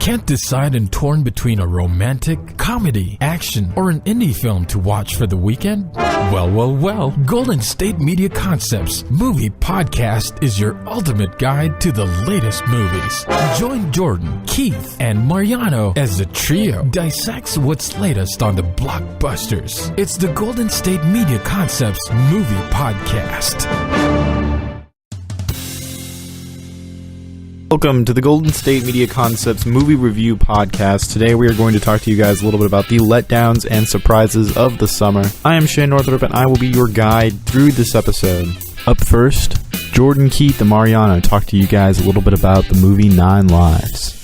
Can't decide and torn between a romantic, comedy, action, or an indie film to watch for the weekend? Well, Golden State Media Concepts Movie Podcast is your ultimate guide to the latest movies. Join Jordan, Keith, and Mariano as the trio dissects what's latest on the blockbusters. It's the Golden State Media Concepts Movie Podcast. Welcome to the Golden State Media Concepts Movie Review Podcast. Today we are going to talk to you guys a little bit about the letdowns and surprises of the summer. I am Shane Northrup and I will be your guide through this episode. Up first, Jordan, Keith, and Mariano talk to you guys a little bit about the movie 9 Lives.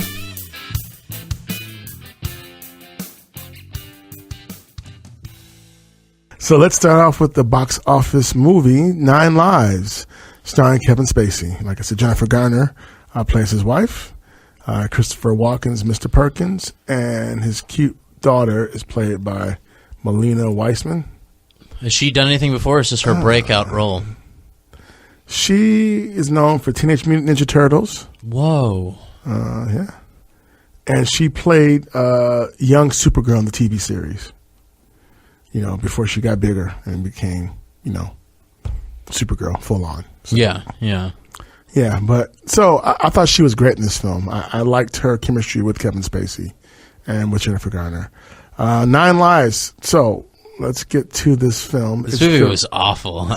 So let's start off with the box office movie 9 Lives, starring Kevin Spacey. Like I said, Jennifer Garner plays his wife. Christopher Walken's Mr. Perkins, and his cute daughter is played by Melina Weissman. Has she done anything before, or is this her breakout role? She is known for Teenage Mutant Ninja Turtles. Whoa. Yeah. And she played young Supergirl in the TV series. You know, before she got bigger and became, you know, Supergirl full on. So. Yeah, but so I thought she was great in this film. I liked her chemistry with Kevin Spacey and with Jennifer Garner. 9 Lives. So let's get to this film. This movie was awful.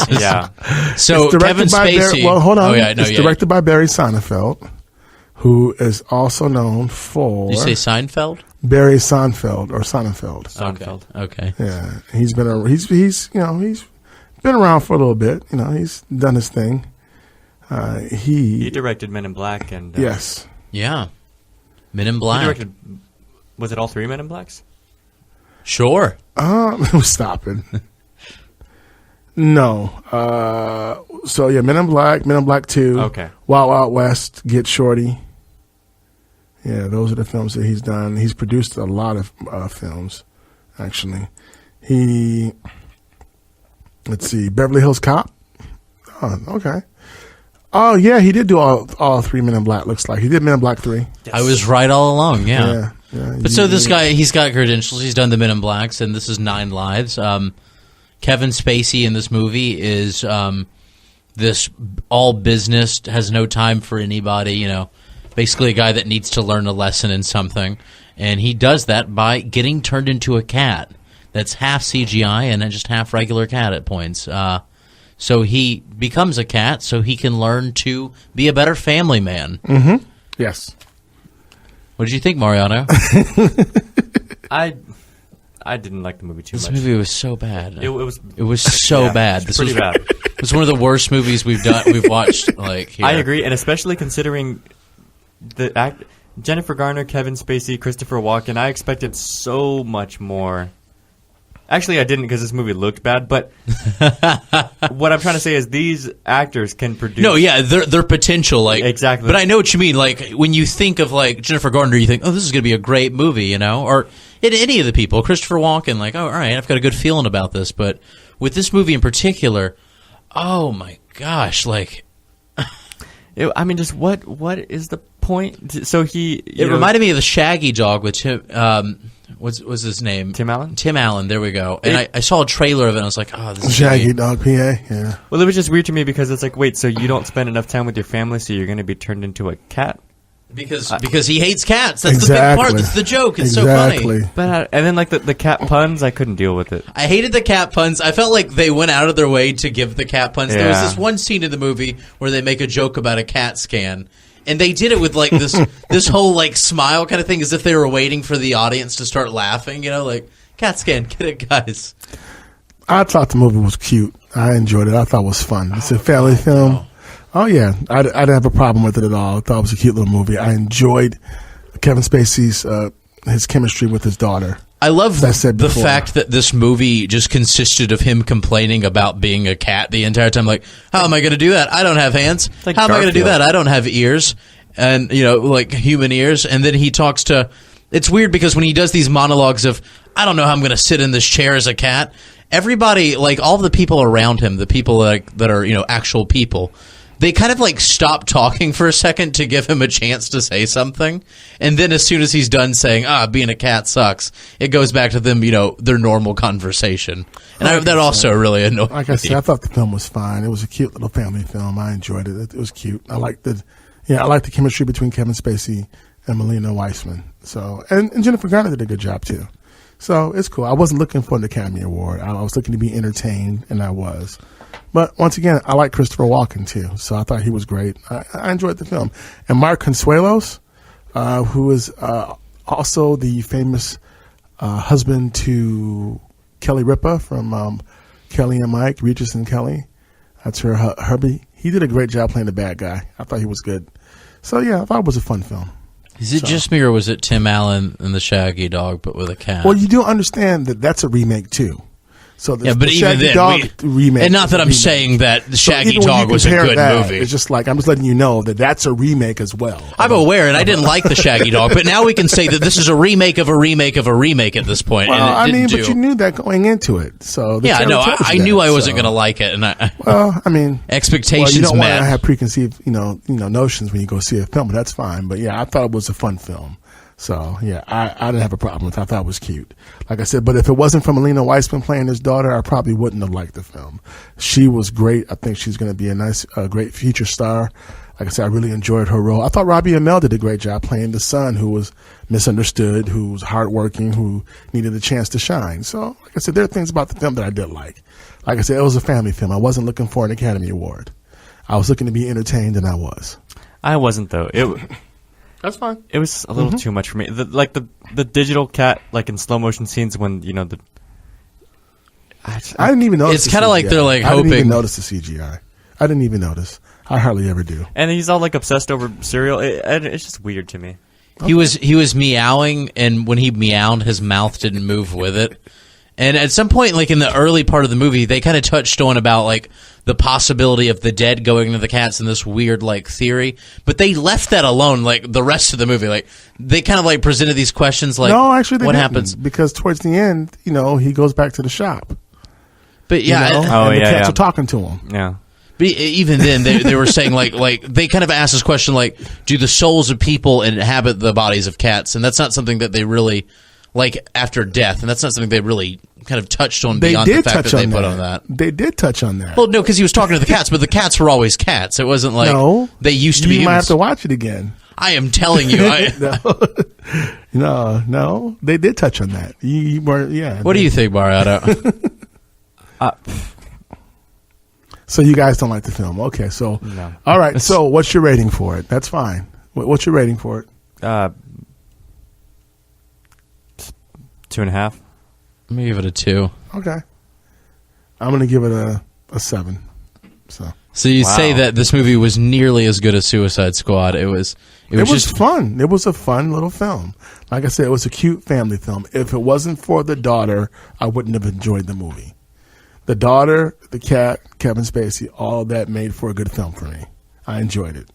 Yeah. So Kevin Spacey. Hold on. It's directed by Barry Sonnenfeld, who is also known for. Did you say Seinfeld? Barry Sonnenfeld or Sonnenfeld. Sonnenfeld. Okay. Yeah, he's been he's been around for a little bit. You know, he's done his thing. He directed Men in Black and yes, yeah, Men in Black. Was it all 3 Men in Blacks? Sure. Stop it. No. So yeah, Men in Black 2. Okay. Wild Wild West, Get Shorty. Yeah, those are the films that he's done. He's produced a lot of films, actually. Let's see, Beverly Hills Cop. Oh, okay. Oh, yeah, he did do all 3 Men in Black, looks like. He did Men in Black 3. Yes. I was right all along, yeah. But so this guy, he's got credentials. He's done the Men in Blacks, and this is 9 Lives. Kevin Spacey in this movie is this all business, has no time for anybody, you know, basically a guy that needs to learn a lesson in something. And he does that by getting turned into a cat that's half CGI and just half regular cat at points. So he becomes a cat so he can learn to be a better family man. Mm-hmm. Yes. What did you think, Mariano? I didn't like the movie too much. This movie was so bad. It was so bad. This was pretty bad. It was one of the worst movies we've watched. Like here. I agree, and especially considering the Jennifer Garner, Kevin Spacey, Christopher Walken. I expected so much more. Actually, I didn't because this movie looked bad, but what I'm trying to say is these actors can produce... No, yeah, their potential, like... Exactly. But I know what you mean, like, when you think of, like, Jennifer Garner, you think, oh, this is going to be a great movie, you know? Or any of the people, Christopher Walken, like, oh, all right, I've got a good feeling about this, but with this movie in particular, oh my gosh, like... I mean, just what is the point? So It reminded me of the Shaggy Dog, which... What's his name? Tim Allen? Tim Allen, there we go. And I saw a trailer of it, and I was like, oh, this is Shaggy Dog, PA, yeah. Well, it was just weird to me because it's like, wait, so you don't spend enough time with your family, so you're going to be turned into a cat? Because he hates cats. That's the big part. That's the joke. It's so funny. But and then, like, the cat puns, I couldn't deal with it. I hated the cat puns. I felt like they went out of their way to give the cat puns. Yeah. There was this one scene in the movie where they make a joke about a CAT scan. And they did it with, like, this whole, like, smile kind of thing, as if they were waiting for the audience to start laughing, you know, like, CAT scan, get it, guys. I thought the movie was cute. I enjoyed it. I thought it was fun. It's a family film. No. Oh, yeah. I didn't have a problem with it at all. I thought it was a cute little movie. I enjoyed Kevin Spacey's his chemistry with his daughter. I love the fact that this movie just consisted of him complaining about being a cat the entire time. Like, how am I going to do that? I don't have hands. Like how am I going to do that? I don't have ears. And, you know, like human ears. And then he talks to... It's weird because when he does these monologues of, I don't know how I'm going to sit in this chair as a cat, everybody, like all the people around him, the people that are, you know, actual people, they kind of like stop talking for a second to give him a chance to say something, and then as soon as he's done saying being a cat sucks, it goes back to them, their normal conversation, and that also really annoyed me. Like I said, I thought the film was fine. It was a cute little family film. I enjoyed it. It was cute. I liked the chemistry between Kevin Spacey and Melina Weissman. So and Jennifer Garner did a good job too. So it's cool. I wasn't looking for an Academy Award. I was looking to be entertained, and I was. But once again, I like Christopher Walken too, so I thought he was great. I enjoyed the film. And Mark Consuelos, who is also the famous husband to Kelly Ripa from Kelly and Mike, Regis and Kelly. That's her hubby. He did a great job playing the bad guy. I thought he was good. So yeah, I thought it was a fun film. Is it just me, or was it Tim Allen and the Shaggy Dog, but with a cat? Well, you do understand that that's a remake too. So but the even Shaggy then, Dog remake, and not that I'm saying that the Shaggy even when Dog you was a compare good that, movie. It's just like I'm just letting you know that that's a remake as well. I'm aware, and I didn't like the Shaggy Dog, but now we can say that this is a remake of a remake of a remake at this point. Well, and it didn't but you knew that going into it. So the yeah, trailer no, tells you I that, knew I wasn't so. going to like it, and expectations you don't want met. to have preconceived, notions when you go see a film, but that's fine. But yeah, I thought it was a fun film. So, yeah, I didn't have a problem with it. I thought it was cute. Like I said, but if it wasn't for Melina Weissman playing his daughter, I probably wouldn't have liked the film. She was great. I think she's going to be a great future star. Like I said, I really enjoyed her role. I thought Robbie Amell did a great job playing the son who was misunderstood, who was hardworking, who needed a chance to shine. So, like I said, there are things about the film that I did like. Like I said, it was a family film. I wasn't looking for an Academy Award. I was looking to be entertained, and I was. I wasn't, though. That's fine. It was a little too much for me. The digital cat, like in slow motion scenes when I didn't even notice. It's kind of like they're like hoping. I didn't even notice the CGI. I didn't even notice. I hardly ever do. And he's all like obsessed over cereal. It's just weird to me. He was meowing, and when he meowed, his mouth didn't move with it. And at some point, like in the early part of the movie, they kind of touched on about like the possibility of the dead going to the cats and this weird like theory, but they left that alone. Like the rest of the movie, like they kind of like presented these questions like, no, actually, what didn't, happens? Because towards the end, he goes back to the shop. But yeah, and the cats are talking to him. Yeah. But even then, they were saying like they kind of asked this question like, do the souls of people inhabit the bodies of cats? And that's not something that they really like after death, and that's not something they really kind of touched on beyond the fact that they put on that. They did touch on that. Well, no, because he was talking to the cats, but the cats were always cats. It wasn't like they used to be humans. You might have to watch it again. I am telling you. No, they did touch on that. You weren't, yeah. What do you think, Mariano? So you guys don't like the film. Okay, so. No. All right, so what's your rating for it? That's fine. What's your rating for it? 2.5. Let me give it a 2. Okay. I'm going to give it a 7. So you say that this movie was nearly as good as Suicide Squad. It was just fun. It was a fun little film. Like I said, it was a cute family film. If it wasn't for the daughter, I wouldn't have enjoyed the movie. The daughter, the cat, Kevin Spacey, all that made for a good film for me. I enjoyed it.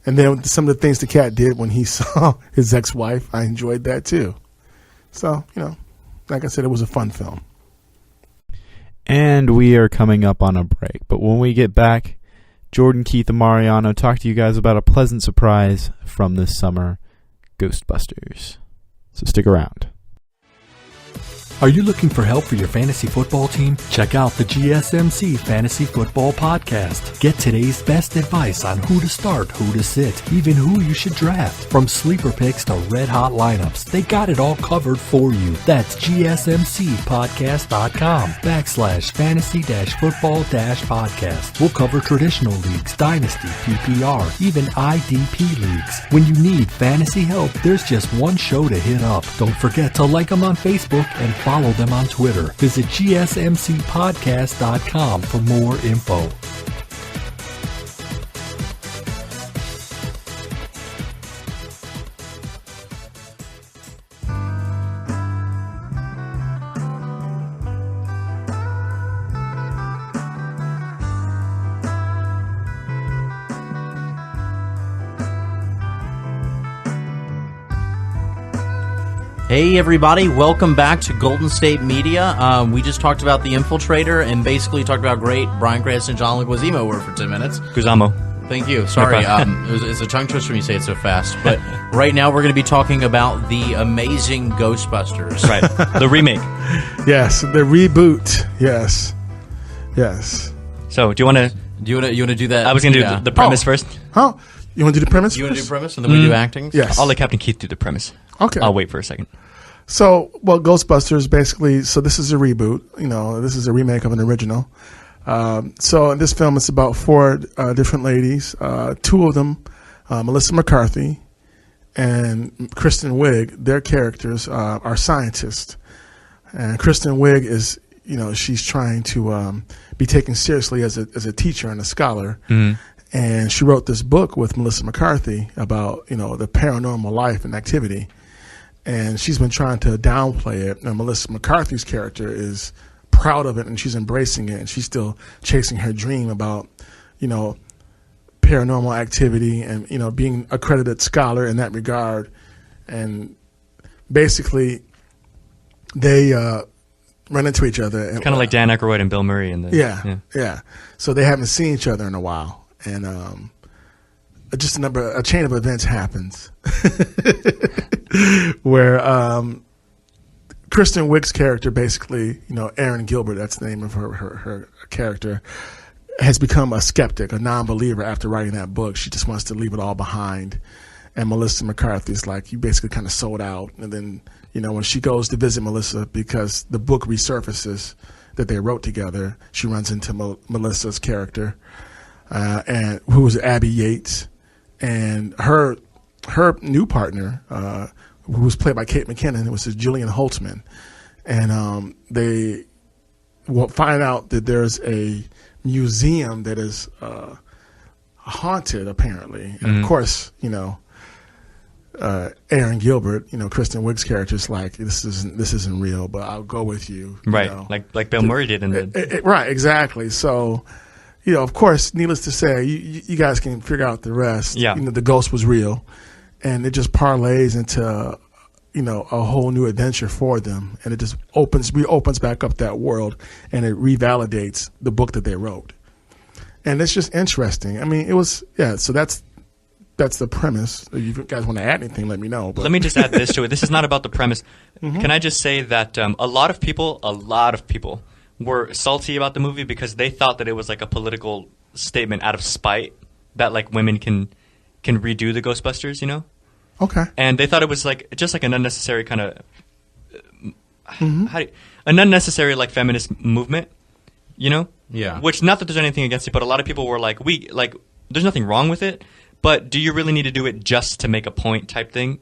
And then some of the things the cat did when he saw his ex-wife, I enjoyed that too. So, like I said, it was a fun film. And we are coming up on a break. But when we get back, Jordan, Keith, and Mariano talk to you guys about a pleasant surprise from this summer, Ghostbusters. So stick around. Are you looking for help for your fantasy football team? Check out the GSMC Fantasy Football Podcast. Get today's best advice on who to start, who to sit, even who you should draft. From sleeper picks to red-hot lineups, they got it all covered for you. That's gsmcpodcast.com/fantasy-football-podcast. We'll cover traditional leagues, dynasty, PPR, even IDP leagues. When you need fantasy help, there's just one show to hit up. Don't forget to like them on Facebook and follow them on Twitter. Visit gsmcpodcast.com for more info. Hey everybody, welcome back to Golden State Media. We just talked about The Infiltrator and basically talked about great Bryan Cranston and John Leguizamo were for 10 minutes. Guzamo. Thank you. Sorry, it's a tongue twister when you say it so fast. But right now we're going to be talking about the amazing Ghostbusters. Right, the remake. Yes, the reboot. Yes. So, do you want to... You want to do that? I was going to do the premise first. Huh? You want to do the premise? You want to do premise and then we do acting? Yes. I'll let Captain Keith do the premise. Okay. I'll wait for a second. So, Ghostbusters basically. So this is a reboot. This is a remake of an original. So in this film, it's about 4 different ladies. 2 of them, Melissa McCarthy and Kristen Wiig. Their characters are scientists, and Kristen Wiig is, she's trying to be taken seriously as a teacher and a scholar. Mm-hmm. And she wrote this book with Melissa McCarthy about, the paranormal life and activity. And she's been trying to downplay it. And Melissa McCarthy's character is proud of it, and she's embracing it. And she's still chasing her dream about, paranormal activity and, being an accredited scholar in that regard. And basically, they run into each other. It's kind of like Dan Aykroyd and Bill Murray. Yeah. So they haven't seen each other in a while. And just a chain of events happens where Kristen Wiig's character, basically, Erin Gilbert, that's the name of her character, has become a skeptic, a non-believer after writing that book. She just wants to leave it all behind. And Melissa McCarthy's like, you basically kind of sold out. And then, when she goes to visit Melissa, because the book resurfaces that they wrote together, she runs into Melissa's character. And who was Abby Yates, and her new partner, who was played by Kate McKinnon, was Julian Holtzman, and they will find out that there's a museum that is haunted, apparently, and of course, Erin Gilbert, Kristen Wiig's character is like, this isn't real, but I'll go with you, right? Like Bill Murray did in the right, exactly. So. Of course, needless to say, you guys can figure out the rest. Yeah. The ghost was real, and it just parlays into, a whole new adventure for them, and it just reopens back up that world, and it revalidates the book that they wrote, and it's just interesting. I mean, it was So that's the premise. If you guys want to add anything, let me know. But. Let me just add this to it. This is not about the premise. Mm-hmm. Can I just say that a lot of people were salty about the movie because they thought that it was like a political statement out of spite that like women can redo the Ghostbusters, Okay. And they thought it was like just like an unnecessary kind of an unnecessary like feminist movement, Yeah. Which, not that there's anything against it, but a lot of people were like, there's nothing wrong with it, but do you really need to do it just to make a point type thing,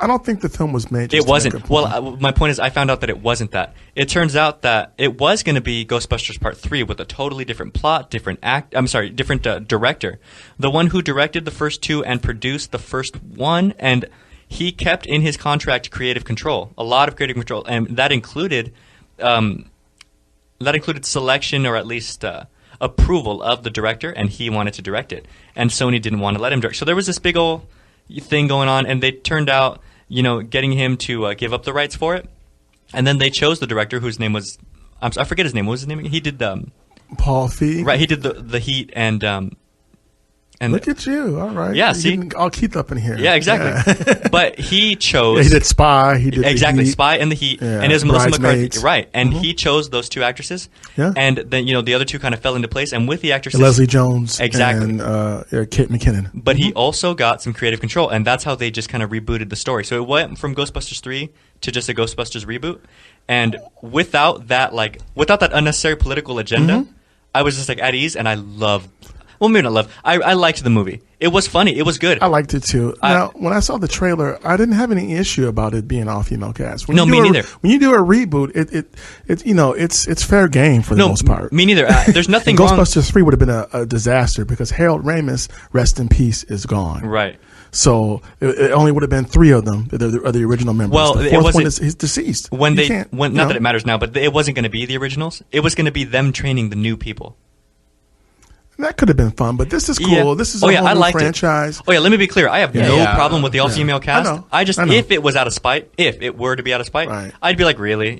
I don't think the film was made just It wasn't. to make a point. Well, my point is I found out that it wasn't that. It turns out that it was going to be Ghostbusters Part 3 with a totally different plot, different director. The one who directed the first 2 and produced the first one, and he kept in his contract creative control, a lot of creative control, and that included selection, or at least approval of the director, and he wanted to direct it. And Sony didn't want to let him direct. So there was this big old thing going on, and they turned out getting him to give up the rights for it. And then they chose the director whose name was, I forget his name. What was his name? He did Paul Feig. Right, he did the Heat and look at you. All right. Yeah, see? All Keith up in here. Yeah, exactly. Yeah. But he chose... Yeah, he did Spy. He did exactly, the Heat. Spy and the Heat. Yeah. And it was Melissa McCarthy. Bridesmaids. Right. And he chose those 2 actresses. Yeah. And then, the other 2 kind of fell into place. And with the actresses... Leslie Jones. Exactly. And Kate McKinnon. But he also got some creative control, and that's how they just kind of rebooted the story. So it went from Ghostbusters 3 to just a Ghostbusters reboot. And without that unnecessary political agenda, I was just like at ease, and I loved... Well, maybe not love. I liked the movie. It was funny. It was good. I liked it too. Now, when I saw the trailer, I didn't have any issue about it being all female cast. No, me neither. When you do a reboot, it's fair game for the most part. Me neither. There's nothing wrong. Ghostbusters 3 would have been a disaster because Harold Ramis, rest in peace, is gone. Right. So it only would have been 3 of them, the original members. Well, the fourth one is deceased. Not that it matters now, but it wasn't going to be the originals. It was going to be them training the new people. That could have been fun, but this is cool. Yeah. This is a whole new franchise. Oh yeah, let me be clear. I have no problem with the all-female cast. I know. If it was out of spite, if it were to be out of spite, Right. I'd be like, really,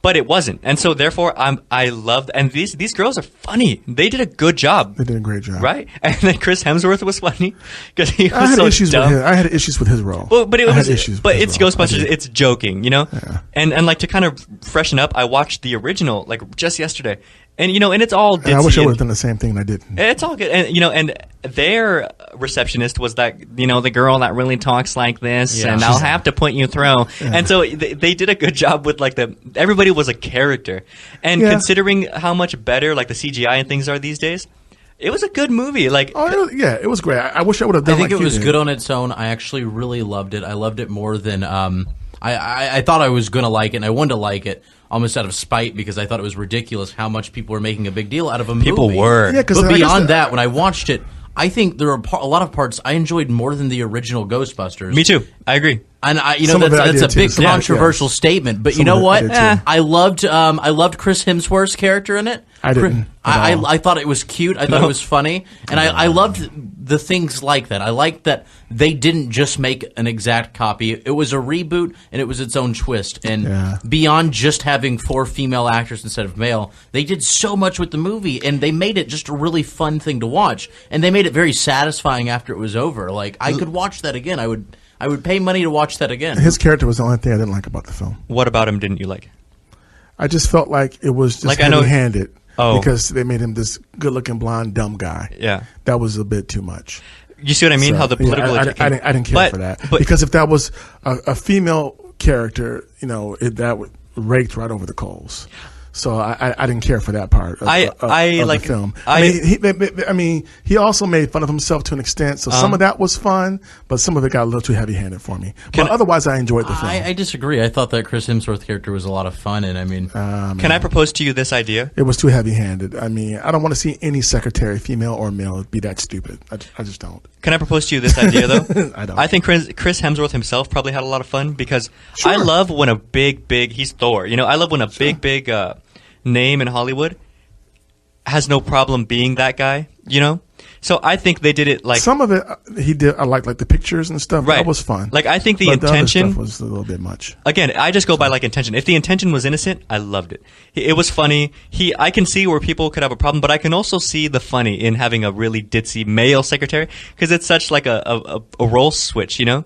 But it wasn't, and so therefore, I loved. And these girls are funny. They did a good job. They did a great job, right? And then Chris Hemsworth was funny because he was I had so issues dumb. with his. I had issues with his role. Well, but it I was, had issues but with it's his role. I Ghostbusters. did. It's joking, Yeah. And like to kind of freshen up, I watched the original like just yesterday, and and it's all ditzy. And I wish I would and- have done the same thing, and I didn't. it's all good, and and their receptionist was that the girl that really talks like this, and I'll have to put you through. And so they did a good job with like everybody was a character, and Yeah. considering how much better like the CGI and things are these days, it was a good movie. Like, It was great. I wish I would have I done. think like it was you did. good on its own. I actually really loved it. I loved it more than I thought I was going to like it, and I wanted to like it almost out of spite because I thought it was ridiculous how much people were making a big deal out of a movie. People were. Yeah, 'cause But I guess beyond the- that, when I watched it, I think there are a lot of parts I enjoyed more than the original Ghostbusters. me too. I agree. And Some of it I that's did a big too. Some of it, controversial statement, but you Some know of it I what? did too. I loved Chris Hemsworth's character in it. I didn't at all. I thought it was cute. I thought it was funny, and I loved the things like that. I liked that they didn't just make an exact copy. It was a reboot, and it was its own twist. And Yeah. beyond just having 4 female actors instead of male, they did so much with the movie, and they made it just a really fun thing to watch. And they made it very satisfying after it was over. Like I could watch that again. I would pay money to watch that again. His character was the only thing I didn't like about the film. What about him didn't you like? I just felt like it was just Like, I know- heavy-handed Oh. because they made him this good-looking blonde dumb guy. Yeah. That was a bit too much. You see what I mean? So, How the yeah, political I didn't care for that But because if that was a female character, that would raked right over the coals. So I didn't care for that part of, I of like- the film. I- He also made fun of himself to an extent. So some of that was fun, but some of it got a little too heavy-handed for me. But otherwise, I enjoyed the film. I disagree. I thought that Chris Hemsworth character was a lot of fun, and I mean, can I propose to you this idea? It was too heavy-handed. I mean, I don't want to see any secretary, female or male, be that stupid. I just don't. Can I propose to you this idea though? I don't. I think Chris Hemsworth himself probably had a lot of fun because Sure. I love when a big he's Thor. I love when a big name in Hollywood has no problem being that guy. So I think they did it like Some of it he did. I like the pictures and stuff. Right. That was fun. Like, I think the But other intention- stuff was a little bit much. Again, I just go by like intention. If the intention was innocent, I loved it. It was funny. I can see where people could have a problem, but I can also see the funny in having a really ditzy male secretary because it's such like a role switch, and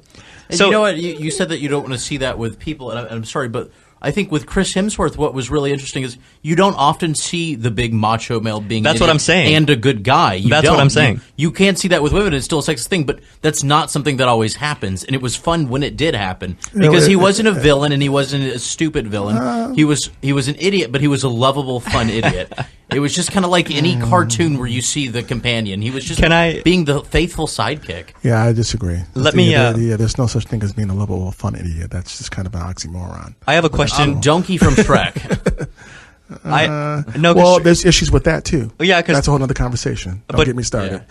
So you know what? You said that you don't want to see that with people, and I'm sorry, but I think with Chris Hemsworth, what was really interesting is you don't often see the big macho male being That's an what idiot I'm saying. and a good guy. You That's what don't. I'm saying. You can't see that with women. It's still a sexist thing, but that's not something that always happens. And it was fun when it did happen because he wasn't a villain and he wasn't a stupid villain. He was an idiot, but he was a lovable, fun idiot. It was just kind of like any cartoon where you see the companion. He was just being the faithful sidekick. Yeah, I disagree. Let me, there's no such thing as being a lovable, fun idiot. That's just kind of an oxymoron. I have a question. Donkey from Shrek. Well, there's issues with that too. Yeah, 'cause- that's a whole other conversation. Don't get me started.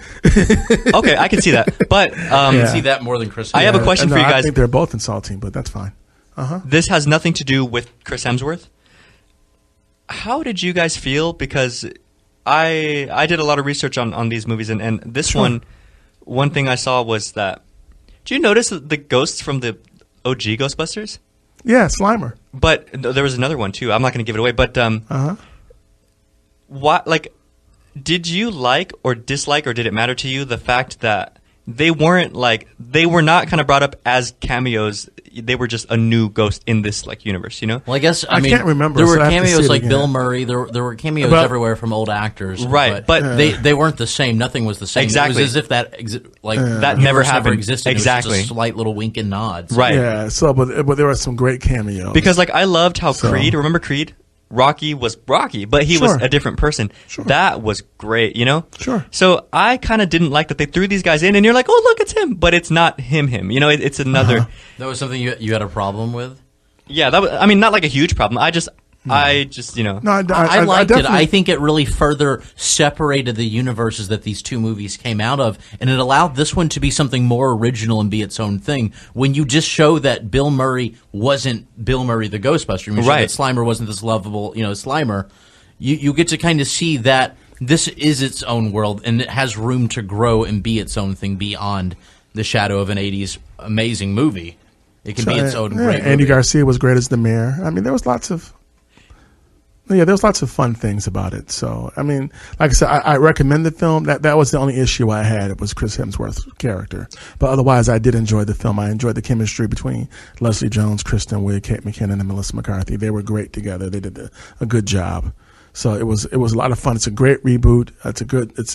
Okay, I can see that, but I can see that more than Chris. I have a question for you I guys. think they're both insulting, but that's fine. This has nothing to do with Chris Hemsworth. How did you guys feel? Because I did a lot of research on these movies, and this one thing I saw was that. Did you notice the ghosts from the OG Ghostbusters? Yeah, Slimer. But there was another one too. I'm not going to give it away. But what did you like or dislike, or did it matter to you the fact that they were not kind of brought up as cameos? They were just a new ghost in this universe, Well, I guess I mean, can't remember, there so were I have to see cameos it like again. Bill Murray. There were cameos But- everywhere from old actors, Right, but- they weren't the same. Nothing was the same. Exactly. It was as if that That never universe happened. existed. Exactly. It was just a slight little wink and nods. Right. Yeah. So, but there were some great cameos Because I loved how So- Creed. Remember Creed? Rocky was Rocky, but he was Sure. a different person. Sure. That was great, Sure. So I kind of didn't like that they threw these guys in, and you're like, oh, look, it's him, but it's not him. It's another. That was something you had a problem with. Yeah, that was. I mean, not like a huge problem. I just. No, I liked it. definitely- I think it really further separated the universes that these two movies came out of, and it allowed this one to be something more original and be its own thing. When you just show that Bill Murray wasn't Bill Murray the Ghostbuster, you show Right. that Slimer wasn't this lovable, Slimer, you get to kind of see that this is its own world, and it has room to grow and be its own thing beyond the shadow of an 80s amazing movie. It can be its own great movie. Andy Garcia was great as the mayor. I mean, there was lots of fun things about it. So, I mean, like I said, I recommend the film. That was the only issue I had. It was Chris Hemsworth's character. But otherwise, I did enjoy the film. I enjoyed the chemistry between Leslie Jones, Kristen Wiig, Kate McKinnon, and Melissa McCarthy. They were great together. They did a good job. So it was a lot of fun. It's a great reboot. It's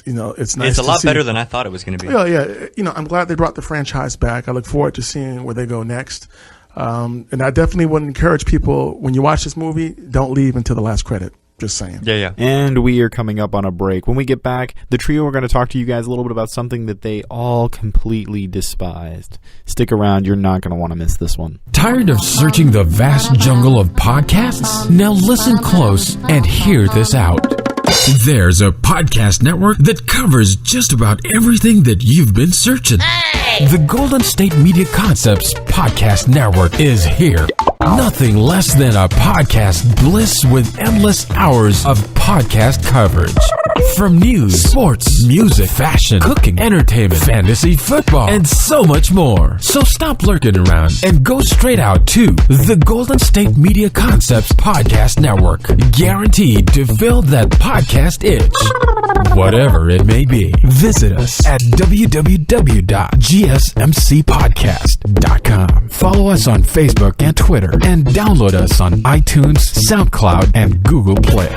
nice. It's a lot better than I thought it was going to be. Yeah. I'm glad they brought the franchise back. I look forward to seeing where they go next. And I definitely would encourage people, when you watch this movie, don't leave until the last credit. Just saying. Yeah. And we are coming up on a break. When we get back, the trio are going to talk to you guys a little bit about something that they all completely despised. Stick around. You're not going to want to miss this one. Tired of searching the vast jungle of podcasts? Now listen close and hear this out. There's a podcast network that covers just about everything that you've been searching. The Golden State Media Concepts Podcast Network is here. Nothing less than a podcast bliss with endless hours of podcast coverage. From news, sports, music, fashion, cooking, entertainment, fantasy, football, and so much more. So stop lurking around and go straight out to the Golden State Media Concepts Podcast Network. Guaranteed to fill that podcast itch. Whatever it may be. Visit us at www.gsmcpodcast.com. Follow us on Facebook and Twitter, and download us on iTunes, SoundCloud, and Google Play.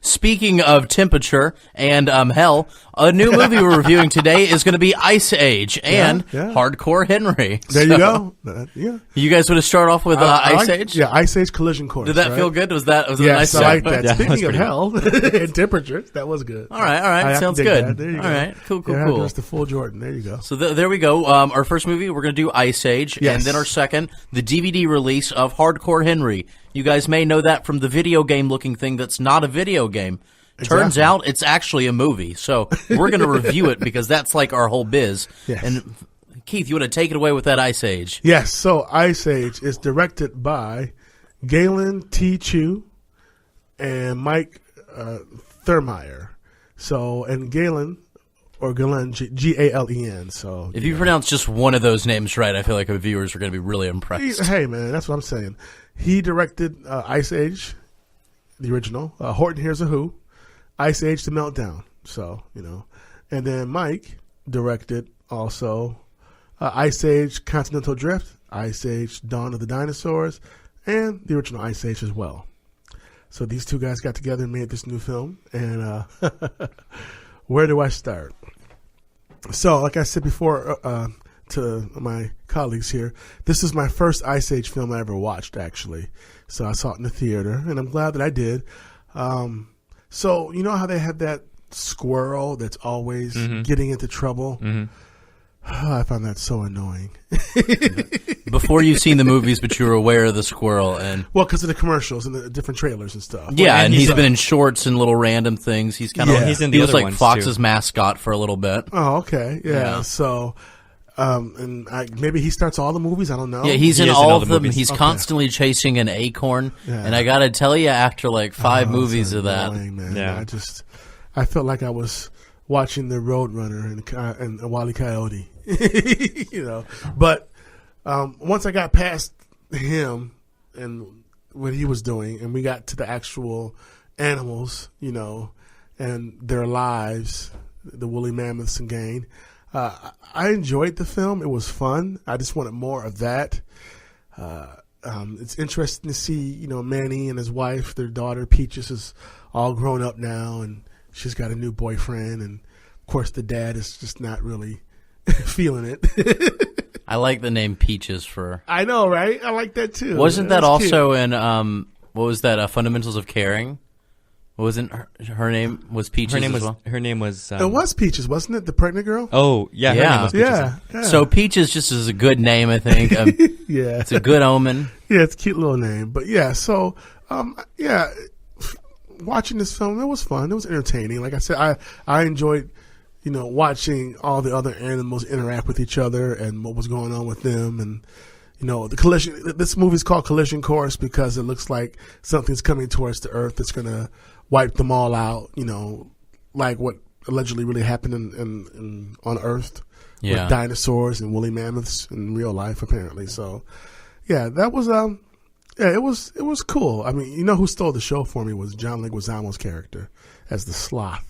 Speaking of temperature and hell, a new movie we're reviewing today is going to be Ice Age and Hardcore Henry. There you go. Yeah. You guys want to start off with Ice Age? Yeah, Ice Age Collision Course. Did that feel good? Was that a nice? I like that. Yeah, Speaking of hell and temperature, that was good. All right. Sounds good. That. There you all go. right, cool. That's the full Jordan. There you go. So there we go. Our first movie, we're going to do Ice Age, and then our second, the DVD release of Hardcore Henry. You guys may know that from the video game-looking thing that's not a video game. Turns out it's actually a movie. So we're going to review it because that's like our whole biz. Yes. And Keith, you want to take it away with that Ice Age? Yes. So Ice Age is directed by Galen T. Chu and Mike Thurmeyer. So, and Galen, or Galen, Galen. So, if you pronounce just one of those names right, I feel like our viewers are going to be really impressed. Hey, man, that's what I'm saying. He directed Ice Age, the original. Horton Hears a Who. Ice Age: The Meltdown. So, and then Mike directed also Ice Age: Continental Drift, Ice Age: Dawn of the Dinosaurs, and the original Ice Age as well. So these two guys got together and made this new film. And where do I start? So, like I said before to my colleagues here, this is my first Ice Age film I ever watched, actually. So I saw it in the theater, and I'm glad that I did. So, you know how they have that squirrel that's always getting into trouble? Mm-hmm. I found that so annoying. Before you've seen the movies, but you were aware of the squirrel. Well, because of the commercials and the different trailers and stuff. Yeah, and he's been in shorts and little random things. He's kind of he's in the he was other like ones, Fox's too. mascot for a little bit. Oh, okay. Yeah. So, and maybe he starts all the movies. I don't know. Yeah, he's He in is all in of all the them. movies. He's Okay. constantly chasing an acorn. Yeah. And I got to tell you, after like 5 movies so of that, annoying, man. Yeah. I felt like I was watching the Roadrunner and Wile E. Coyote. But once I got past him and what he was doing, and we got to the actual animals, and their lives, the woolly mammoths and gang, I enjoyed the film. It was fun. I just wanted more of that. It's interesting to see, Manny and his wife, their daughter Peaches, is all grown up now, and she's got a new boyfriend, and of course the dad is just not really feeling it. I like the name Peaches for. I know, right? I like that too. Wasn't that That's also cute. in what was that? Fundamentals of Caring. Wasn't her name was Peaches as well? Her name was. It was Peaches, wasn't it? The pregnant girl. Oh yeah, her Yeah. name was Peaches. Yeah. So Peaches just is a good name, I think. Yeah. It's a good omen. Yeah, it's a cute little name. But yeah, so watching this film, it was fun. It was entertaining. Like I said, I enjoyed, watching all the other animals interact with each other and what was going on with them, and the collision. This movie's called Collision Course because it looks like something's coming towards the Earth that's going to wipe them all out. Like what allegedly really happened on Earth with dinosaurs and woolly mammoths in real life, apparently. So, yeah, that was it was cool. I mean, who stole the show for me was John Leguizamo's character as the sloth.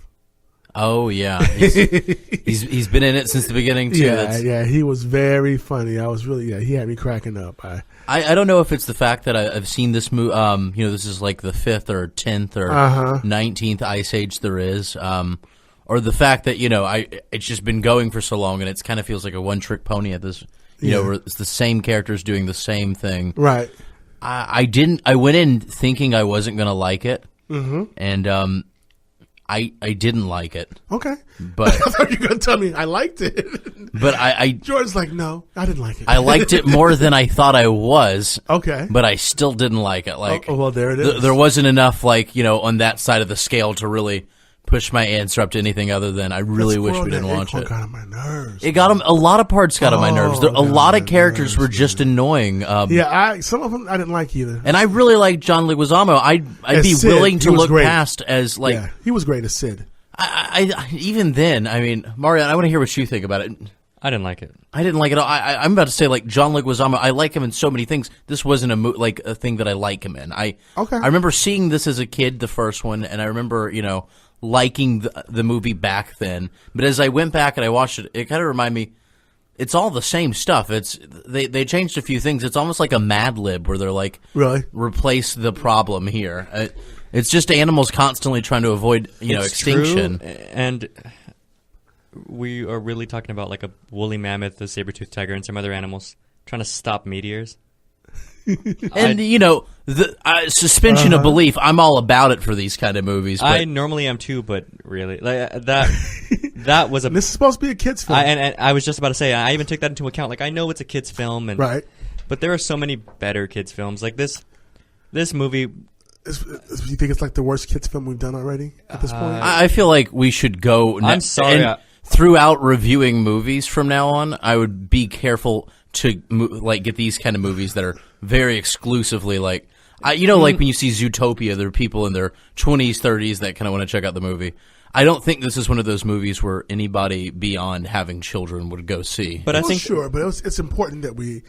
Oh yeah, he's been in it since the beginning too. Yeah, he was very funny. I was really he had me cracking up. I don't know if it's the fact that I've seen this movie. This is like the 5th or 10th or 19th Ice Age there is, or the fact that it's just been going for so long and it kind of feels like a one trick pony at this. Where it's the same characters doing the same thing. Right. I went in thinking I wasn't going to like it, and I didn't like it. Okay. But I thought you were going to tell me I liked it. But Jordan's like, no, I didn't like it. I liked it more than I thought I was. Okay. But I still didn't like it. Well, there it is. There wasn't enough, on that side of the scale to really push my answer up to anything other than I really wish we didn't watch it. Got on my nerves. It got him. A lot of parts got on my nerves. A lot of characters were just annoying. Some of them I didn't like either. And I really like John Leguizamo. I'd be Sid, willing to look great. past as he was great as Sid. I even then, Mario, I want to hear what you think about it. I didn't like it. I didn't like it. I'm about to say John Leguizamo. I like him in so many things. This wasn't a thing that I like him in. I remember seeing this as a kid, the first one, and I remember liking the movie back then. But as I went back and I watched it, it kind of reminded me. It's all the same stuff. They changed a few things. It's almost like a Mad Lib where they're like, really replace the problem here. It's just animals constantly trying to avoid extinction. True, and we are really talking about like a woolly mammoth, a saber-toothed tiger, and some other animals trying to stop meteors. And the suspension of belief. I'm all about it for these kind of movies. But I normally am too, but really, that was a. This is supposed to be a kids film, and I was just about to say, I even took that into account. I know it's a kids film, right? But there are so many better kids films. Like this movie. Do you think it's like the worst kids film we've done already at this point? I feel like we should go. I'm sorry. Throughout reviewing movies from now on, I would be careful to get these kind of movies that are very exclusively like when you see Zootopia, there are people in their 20s, 30s that kind of want to check out the movie. I don't think this is one of those movies where anybody beyond having children would go see. But I think sure, but it's important that we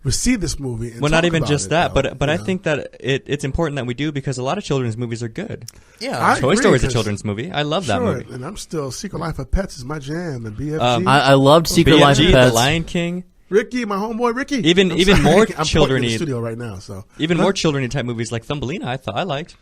see this movie. And not even just that, though, but I think that it's important that we do because a lot of children's movies are good. Yeah, Toy Story is a children's movie. I love that movie. And I'm still Secret Life of Pets is my jam, and BFG. I loved Secret BFG, Life of Pets. The Lion King. Ricky, my homeboy Ricky. Even more children-y. I'm in the studio right now, so even more children-y type movies like Thumbelina. I liked.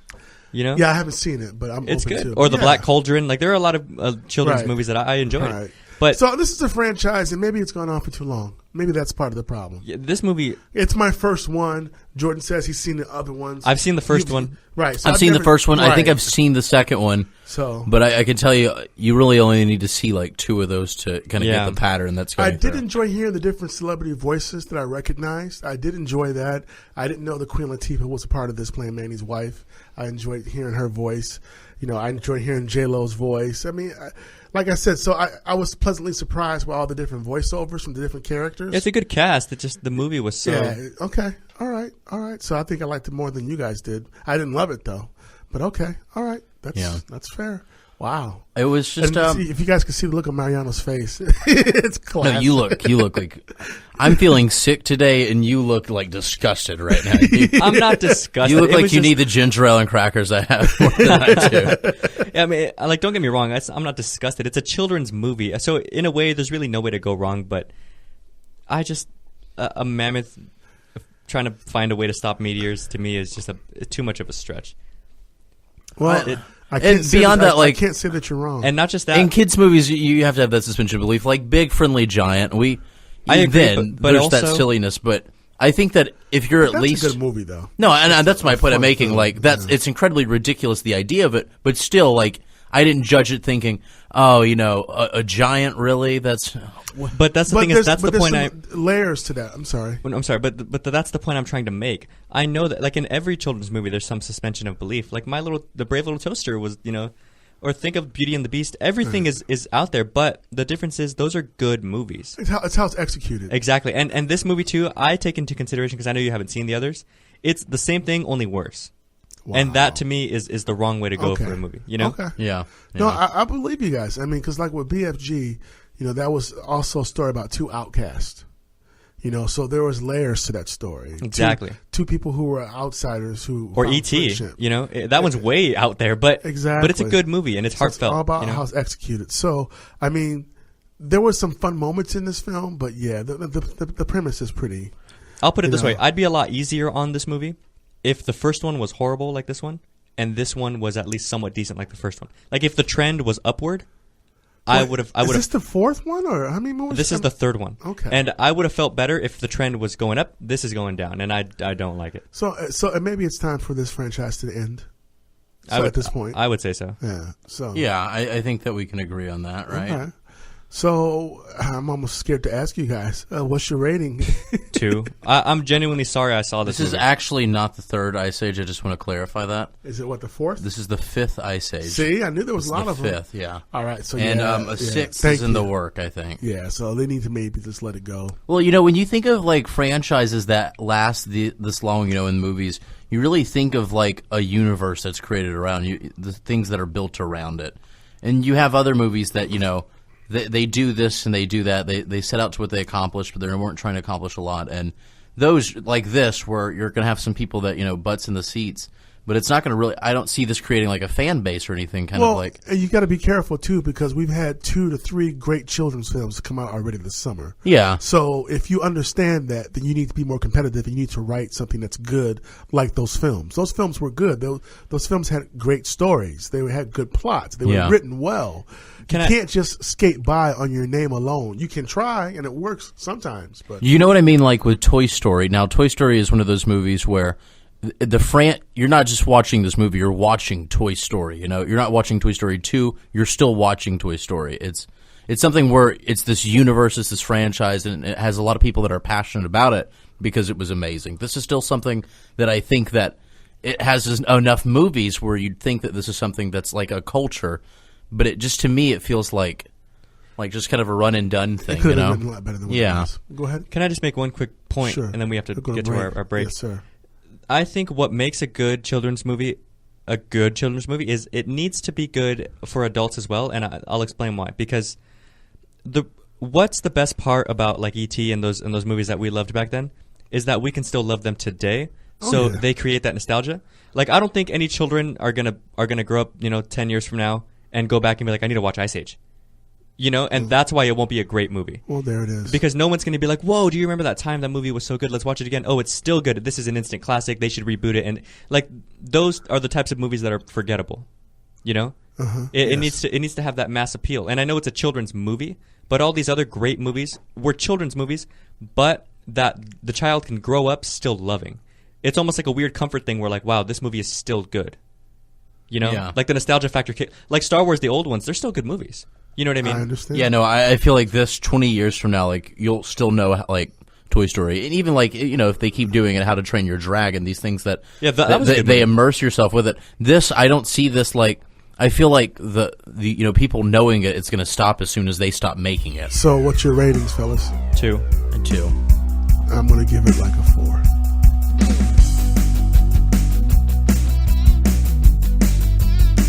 Yeah, I haven't seen it, but it's open good. to it. Or The Black Cauldron. There are a lot of children's movies that I enjoy. Right. But so this is a franchise, and maybe it's gone on for too long. Maybe that's part of the problem. Yeah, this movie. It's my first one. Jordan says he's seen the other ones. I've seen the first one. Right. So I've seen the first one. Right. I think I've seen the second one. But I can tell you really only need to see like 2 of those to kind of get the pattern that's going I did enjoy hearing the different celebrity voices that I recognized. I did enjoy that. I didn't know that Queen Latifah was a part of this, playing Manny's wife. I enjoyed hearing her voice. I enjoyed hearing J-Lo's voice. I mean, like I said, so I was pleasantly surprised by all the different voiceovers from the different characters. It's a good cast. It's just the movie was so... Yeah, okay. All right. So I think I liked it more than you guys did. I didn't love it, though. But okay. All right. That's fair. Wow. It was just if you guys could see the look on Mariano's face, it's classic. No, you look like I'm feeling sick today, and you look like disgusted right now. I'm not disgusted. You look like you need the ginger ale and crackers I have more than I do. Yeah, I mean, don't get me wrong. I'm not disgusted. It's a children's movie, so in a way, there's really no way to go wrong. But I just a mammoth trying to find a way to stop meteors to me is just too much of a stretch. Well. I can't say that you're wrong. And not just that. In kids' movies, you have to have that suspension of belief. Like Big Friendly Giant, I agree, but there's also, that silliness. But I think that if you're that's least a good movie, though. No, and that's my point I'm making. Like it's incredibly ridiculous, the idea of it, but still, like I didn't judge it thinking, a giant, really? That's. But that's the thing is that's the point. Layers to that. I'm sorry. I'm sorry, but that's the point I'm trying to make. I know that like in every children's movie, there's some suspension of belief. Like the Brave Little Toaster was or think of Beauty and the Beast. Everything is out there, but the difference is those are good movies. It's how it's executed. Exactly. And this movie, too, I take into consideration, because I know you haven't seen the others, it's the same thing, only worse. Wow. And that, to me, is the wrong way to go for a movie, you know? Okay. Yeah. No, I believe you guys. I mean, because like with BFG, you know, that was also a story about two outcasts. You know, so there was layers to that story. Exactly. Two people who were outsiders who or found E.T. friendship. You know, that one's way out there, but exactly. But it's a good movie and it's heartfelt. It's all about you know? how it's executed. So, I mean, there were some fun moments in this film, but yeah, the premise is pretty. I'll put it this way: I'd be a lot easier on this movie if the first one was horrible like this one, and this one was at least somewhat decent like the first one. Like if the trend was upward, I would have. Is this the fourth one, or how many movies? This is the third one. Okay. And I would have felt better if the trend was going up. This is going down, and I don't like it. So maybe it's time for this franchise to end. At this point, I would say so. Yeah. So yeah, I think that we can agree on that, right? Okay. So I'm almost scared to ask you guys, what's your rating? 2. I'm genuinely sorry I saw this. This is actually not the third Ice Age. I just want to clarify that. Is it the fourth? This is the 5th Ice Age. See, I knew there was a lot of them. 5th, yeah. All right, so and a 6th is in the work, I think. Yeah, so they need to maybe just let it go. Well, you know, when you think of like franchises that last this long, you know, in movies, you really think of like a universe that's created around you, the things that are built around it, and you have other movies that you know. They do this and they do that. They set out to what they accomplished, but they weren't trying to accomplish a lot. And those like this, where you're going to have some people that, you know, butts in the seats, but it's not going to really – I don't see this creating like a fan base or anything kind of like – and you got to be careful too, because we've had 2 to 3 great children's films come out already this summer. Yeah. So if you understand that, then you need to be more competitive. You need to write something that's good like those films. Those films were good. Those films had great stories. They had good plots. They were written well. You can't just skate by on your name alone. You can try, and it works sometimes. But you know what I mean, like with Toy Story. Now, Toy Story is one of those movies where you're not just watching this movie, you're watching Toy Story. You know, you're not watching Toy Story 2, you're still watching Toy Story. It's something where it's this universe, it's this franchise, and it has a lot of people that are passionate about it because it was amazing. This is still something that I think that it has enough movies where you'd think that this is something that's like a culture. But it just, to me, it feels like just kind of a run and done thing. It could have been a lot better than what it was. Go ahead. Can I just make one quick point, Sure. and then we have to get to our break? Yes, sir. I think what makes a good children's movie is it needs to be good for adults as well, and I'll explain why. Because what's the best part about like E.T. and those movies that we loved back then is that we can still love them today. So they create that nostalgia. Like I don't think any children are gonna grow up, 10 years from now and go back and be like, I need to watch Ice Age. And that's why it won't be a great movie. Well, there it is. Because no one's going to be like, whoa, do you remember that time that movie was so good? Let's watch it again. Oh, it's still good. This is an instant classic. They should reboot it. And like those are the types of movies that are forgettable. It needs to have that mass appeal. And I know it's a children's movie, but all these other great movies were children's movies, but that the child can grow up still loving. It's almost like a weird comfort thing where like, wow, this movie is still good. Like the nostalgia factor. Like Star Wars, the old ones, they're still good movies. You know what I mean? I understand. Yeah, no, I feel like this 20 years from now, like you'll still know like Toy Story, and even like if they keep doing it, How to Train Your Dragon, these things that they immerse yourself with it. This, I don't see this like. I feel like the people knowing it's going to stop as soon as they stop making it. So, what's your ratings, fellas? 2. And 2. I'm going to give it like a 4.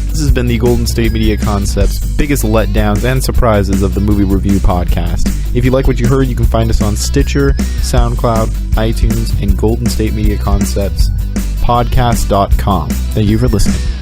This has been the Golden State Media Concepts' biggest letdowns and surprises of the movie review podcast. If you like what you heard, you can find us on Stitcher, SoundCloud, iTunes, and Golden State Media Concepts podcast.com. Thank you for listening.